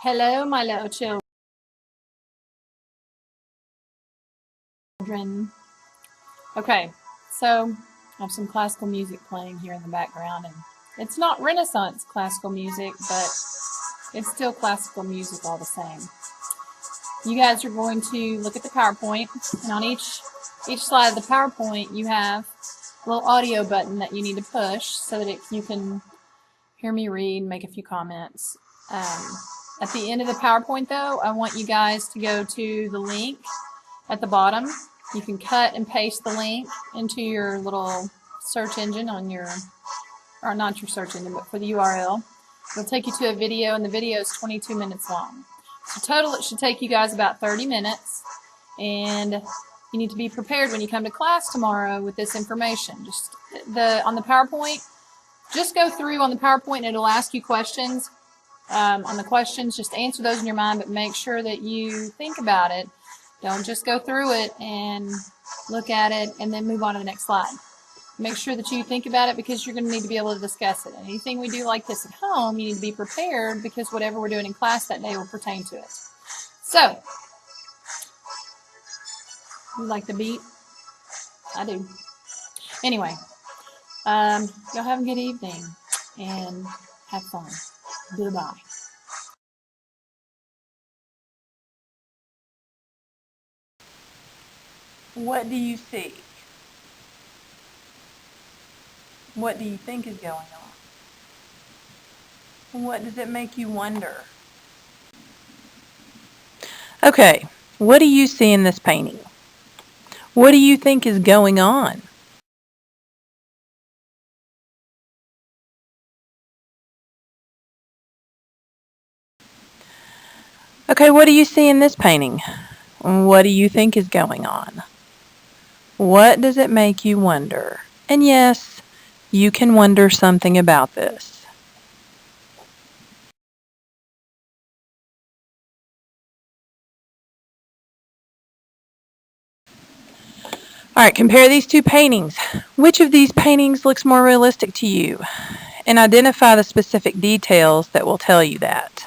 Hello, my little children. Okay, so I have some classical music playing here in the background, and it's not Renaissance classical music, but it's still classical music all the same. You guys are going to look at the PowerPoint, and on each slide of the PowerPoint, you have a little audio button that you need to push so that you can hear me read and make a few comments. At the end of the PowerPoint, though, I want you guys to go to the link at the bottom. You can cut and paste the link into your little search engine on your, or not your search engine, but for the URL. It'll take you to a video, and the video is 22 minutes long. So total, it should take you guys about 30 minutes, and you need to be prepared when you come to class tomorrow with this information. Just on the PowerPoint, just go through on the PowerPoint, and it'll ask you questions. On the questions, just answer those in your mind, but make sure that you think about it. Don't just go through it and look at it and then move on to the next slide. Make sure that you think about it, because you're going to need to be able to discuss it. And anything we do like this at home, you need to be prepared, because whatever we're doing in class that day will pertain to it. So, you like the beat? I do. Anyway, y'all have a good evening and have fun. Goodbye. What do you see? What do you think is going on? What does it make you wonder? Okay, what do you see in this painting? What do you think is going on? Okay, what do you see in this painting? What do you think is going on? What does it make you wonder? And yes, you can wonder something about this. All right, compare these two paintings. Which of these paintings looks more realistic to you? And identify the specific details that will tell you that.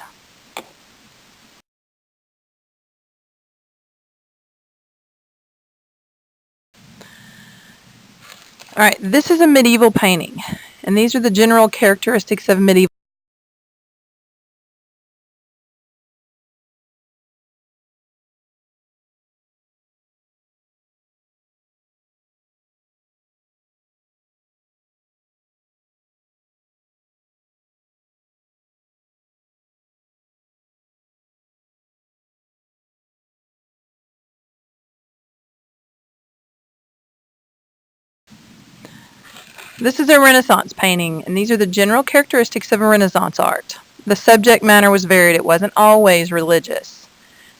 All right, this is a medieval painting, and these are the general characteristics of medieval. This is a Renaissance painting, and these are the general characteristics of a Renaissance art. The subject matter was varied. It wasn't always religious.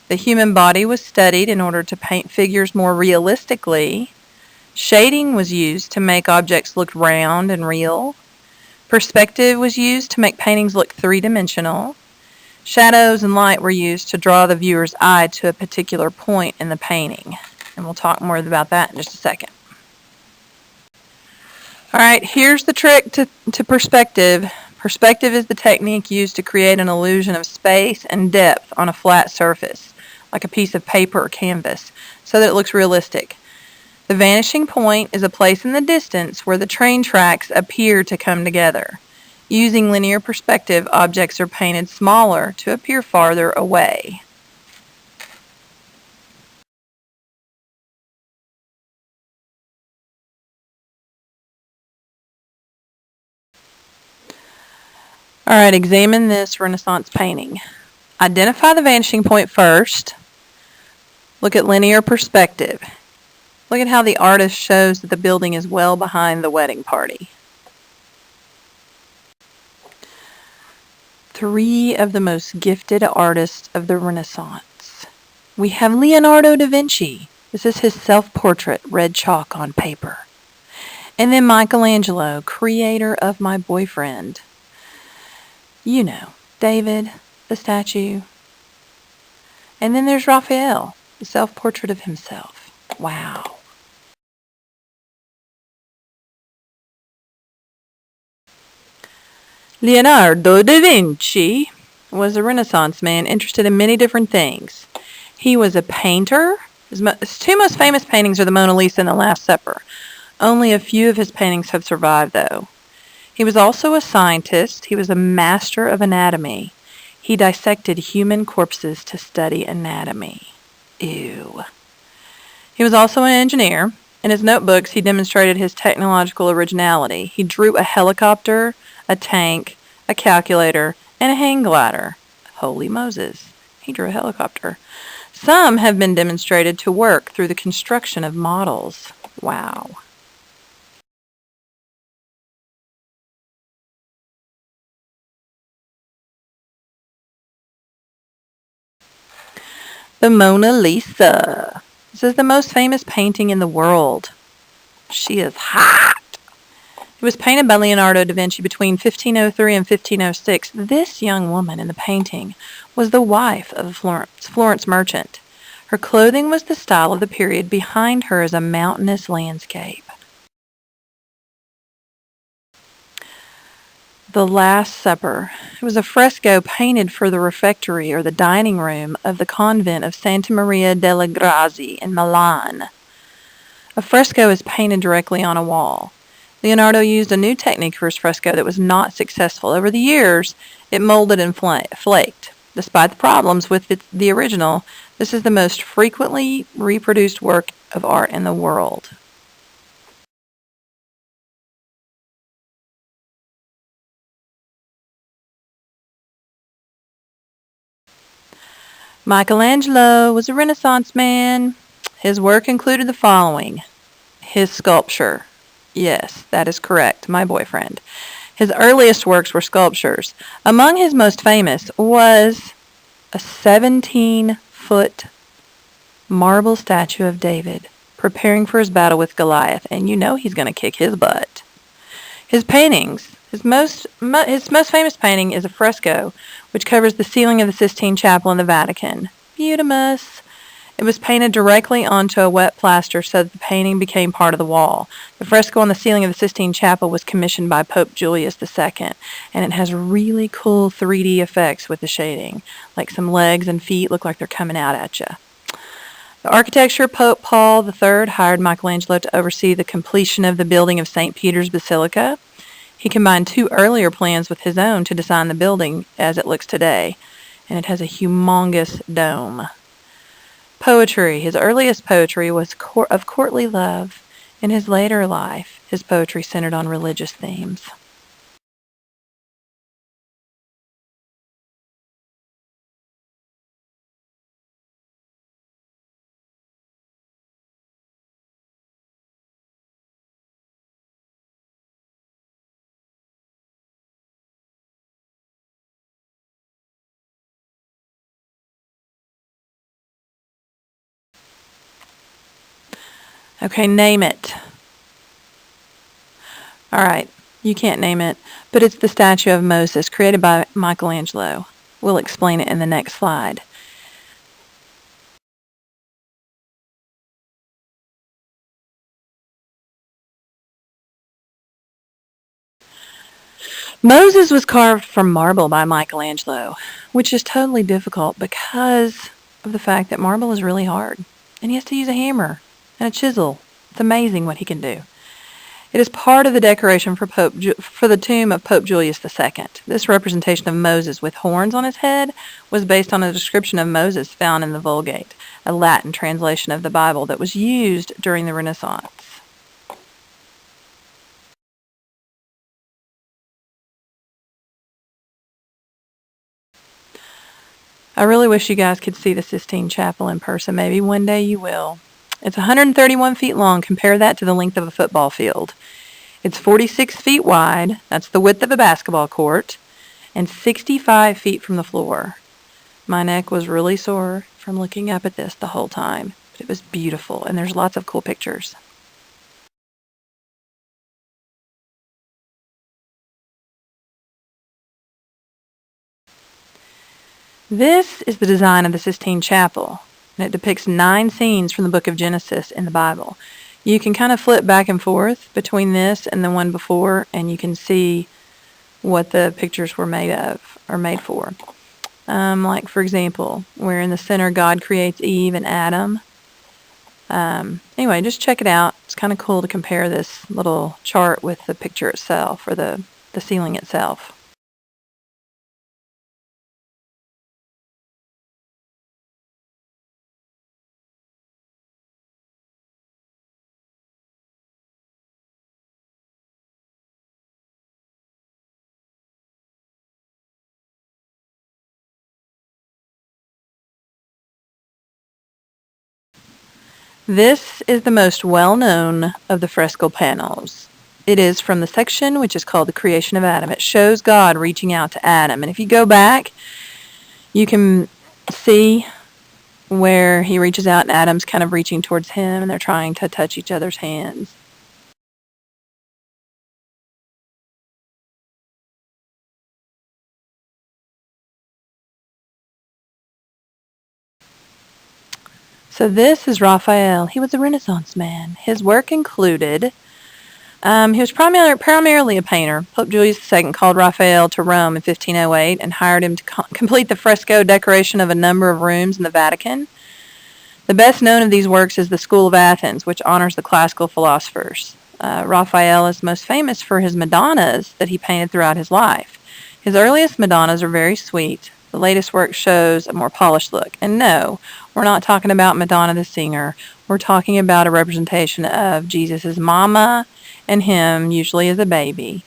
The human body was studied in order to paint figures more realistically. Shading was used to make objects look round and real. Perspective was used to make paintings look three-dimensional. Shadows and light were used to draw the viewer's eye to a particular point in the painting. And we'll talk more about that in just a second. All right, here's the trick to perspective. Perspective is the technique used to create an illusion of space and depth on a flat surface, like a piece of paper or canvas, so that it looks realistic. The vanishing point is a place in the distance where the train tracks appear to come together. Using linear perspective, objects are painted smaller to appear farther away. All right, examine this Renaissance painting. Identify the vanishing point first. Look at linear perspective. Look at how the artist shows that the building is well behind the wedding party. Three of the most gifted artists of the Renaissance. We have Leonardo da Vinci. This is his self-portrait, red chalk on paper. And then Michelangelo, creator of My Boyfriend. You know, David, the statue. And then there's Raphael, the self-portrait of himself. Wow. Leonardo da Vinci was a Renaissance man interested in many different things. He was a painter. His two most famous paintings are the Mona Lisa and the Last Supper. Only a few of his paintings have survived, though. He was also a scientist. He was a master of anatomy. He dissected human corpses to study anatomy. Ew. He was also an engineer. In his notebooks, he demonstrated his technological originality. He drew a helicopter, a tank, a calculator, and a hang glider. Holy Moses. He drew a helicopter. Some have been demonstrated to work through the construction of models. Wow. The Mona Lisa. This is the most famous painting in the world. She is hot. It was painted by Leonardo da Vinci between 1503 and 1506. This young woman in the painting was the wife of a Florence merchant. Her clothing was the style of the period. Behind her is a mountainous landscape. The Last Supper. It was a fresco painted for the refectory or the dining room of the convent of Santa Maria delle Grazie in Milan. A fresco is painted directly on a wall. Leonardo used a new technique for his fresco that was not successful. Over the years, it molded and flaked. Despite the problems with the original, this is the most frequently reproduced work of art in the world. Michelangelo was a Renaissance man. His work included the following. His sculpture. Yes, that is correct, my boyfriend. His earliest works were sculptures. Among his most famous was a 17-foot marble statue of David preparing for his battle with Goliath, and you know he's going to kick his butt. His paintings. His most famous painting is a fresco, which covers the ceiling of the Sistine Chapel in the Vatican. Beautimus. It was painted directly onto a wet plaster so that the painting became part of the wall. The fresco on the ceiling of the Sistine Chapel was commissioned by Pope Julius II, and it has really cool 3D effects with the shading, like some legs and feet look like they're coming out at you. The architecture, Pope Paul III hired Michelangelo to oversee the completion of the building of St. Peter's Basilica. He combined two earlier plans with his own to design the building as it looks today, and it has a humongous dome. Poetry. His earliest poetry was of courtly love. In his later life, his poetry centered on religious themes. Okay, name it. All right, you can't name it, but it's the statue of Moses created by Michelangelo. We'll explain it in the next slide. Moses was carved from marble by Michelangelo, which is totally difficult because of the fact that marble is really hard, and he has to use a hammer and a chisel. It's amazing what he can do. It is part of the decoration for the tomb of Pope Julius II. This representation of Moses with horns on his head was based on a description of Moses found in the Vulgate, a Latin translation of the Bible that was used during the Renaissance. I really wish you guys could see the Sistine Chapel in person. Maybe one day you will. It's 131 feet long. Compare that to the length of a football field. It's 46 feet wide. That's the width of a basketball court. And 65 feet from the floor. My neck was really sore from looking up at this the whole time. But it was beautiful, and there's lots of cool pictures. This is the design of the Sistine Chapel, and it depicts 9 scenes from the book of Genesis in the Bible. You can kind of flip back and forth between this and the one before, and you can see what the pictures were made of, or made for. Like, for example, where in the center God creates Eve and Adam. Anyway, just check it out. It's kind of cool to compare this little chart with the picture itself, or the ceiling itself. This is the most well-known of the fresco panels. It is from the section which is called the creation of Adam. It shows God reaching out to Adam. And if you go back, you can see where he reaches out and Adam's kind of reaching towards him and they're trying to touch each other's hands. So this is Raphael. He was a Renaissance man. His work included, he was primarily a painter. Pope Julius II called Raphael to Rome in 1508 and hired him to complete the fresco decoration of a number of rooms in the Vatican. The best known of these works is the School of Athens, which honors the classical philosophers. Raphael is most famous for his Madonnas that he painted throughout his life. His earliest Madonnas are very sweet. The latest work shows a more polished look. And no, we're not talking about Madonna the singer. We're talking about a representation of Jesus' mama and him, usually as a baby.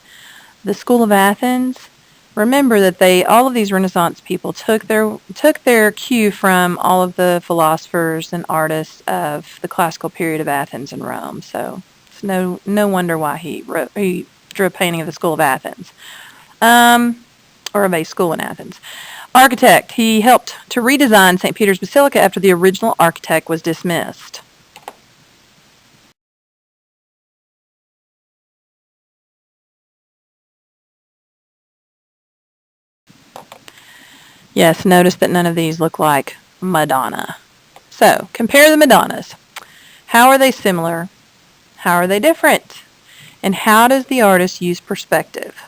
The School of Athens, remember that all of these Renaissance people took their cue from all of the philosophers and artists of the classical period of Athens and Rome. So it's no wonder why he drew a painting of the School of Athens, or of a school in Athens. Architect, he helped to redesign St. Peter's Basilica after the original architect was dismissed. Yes, notice that none of these look like Madonna. So, compare the Madonnas. How are they similar? How are they different? And how does the artist use perspective?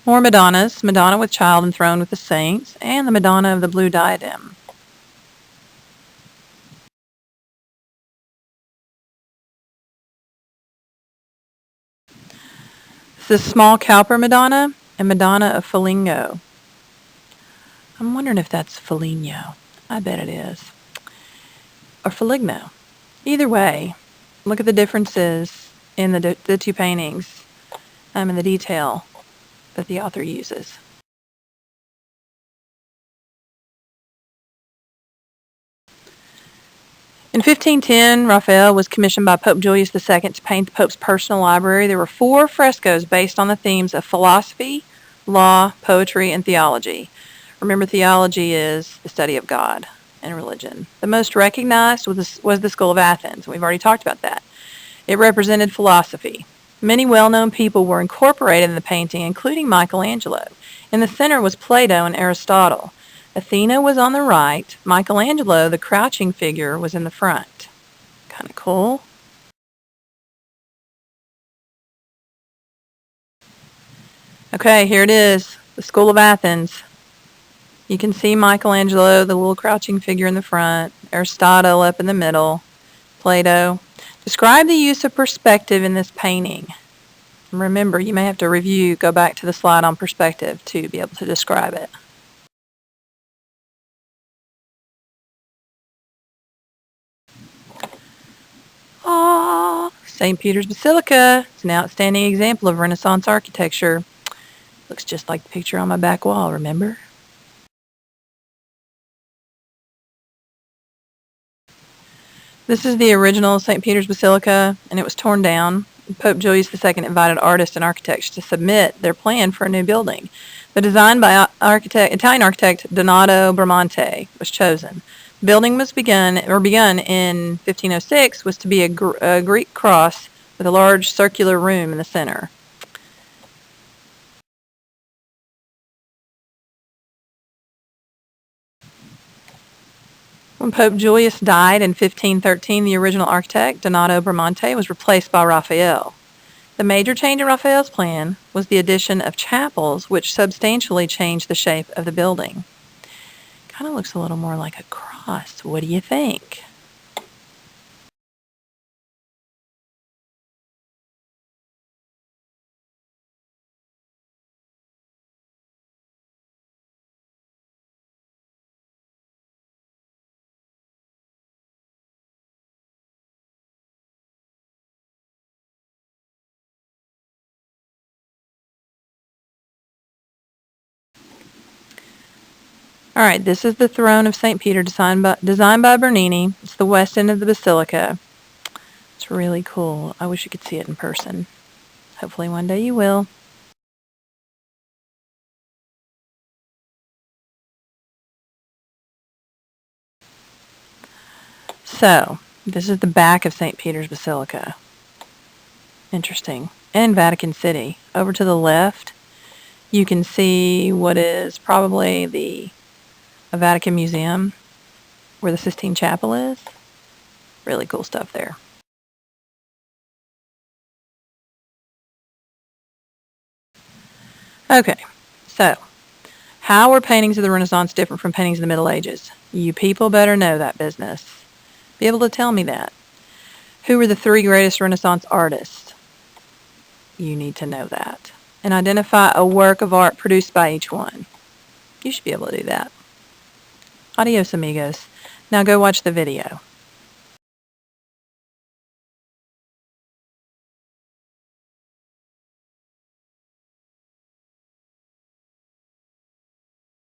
More Madonnas. Madonna with child enthroned with the saints, and the Madonna of the blue diadem. This is small Cowper Madonna and Madonna of Foligno. I'm wondering if that's Foligno. I bet it is. Or Foligno. Either way, look at the differences in the two paintings and the detail that the author uses. In 1510, Raphael was commissioned by Pope Julius II to paint the Pope's personal library. There were 4 frescoes based on the themes of philosophy, law, poetry, and theology. Remember, theology is the study of God and religion. The most recognized was the School of Athens. We've already talked about that. It represented philosophy. Many well-known people were incorporated in the painting, including Michelangelo. In the center was Plato and Aristotle. Athena was on the right. Michelangelo, the crouching figure, was in the front. Kind of cool. Okay, here it is, the School of Athens. You can see Michelangelo, the little crouching figure in the front, Aristotle up in the middle, Plato. Describe the use of perspective in this painting. Remember, you may have to go back to the slide on perspective to be able to describe it. St. Peter's Basilica is an outstanding example of Renaissance architecture. Looks just like the picture on my back wall, remember? This is the original St. Peter's Basilica, and it was torn down. Pope Julius II invited artists and architects to submit their plan for a new building. The design by Italian architect Donato Bramante was chosen. The building was begun in 1506 was to be a Greek cross with a large circular room in the center. When Pope Julius died in 1513, the original architect, Donato Bramante, was replaced by Raphael. The major change in Raphael's plan was the addition of chapels, which substantially changed the shape of the building. Kind of looks a little more like a cross. What do you think? All right, this is the throne of St. Peter designed by Bernini. It's the west end of the basilica. It's really cool. I wish you could see it in person. Hopefully one day you will. So, this is the back of St. Peter's Basilica. Interesting. And Vatican City. Over to the left, you can see what is probably the Vatican Museum, where the Sistine Chapel is. Really cool stuff there. Okay, so how were paintings of the Renaissance different from paintings of the Middle Ages? You people better know that business. Be able to tell me that. Who were the three greatest Renaissance artists? You need to know that. And identify a work of art produced by each one. You should be able to do that. Adios, amigos. Now go watch the video.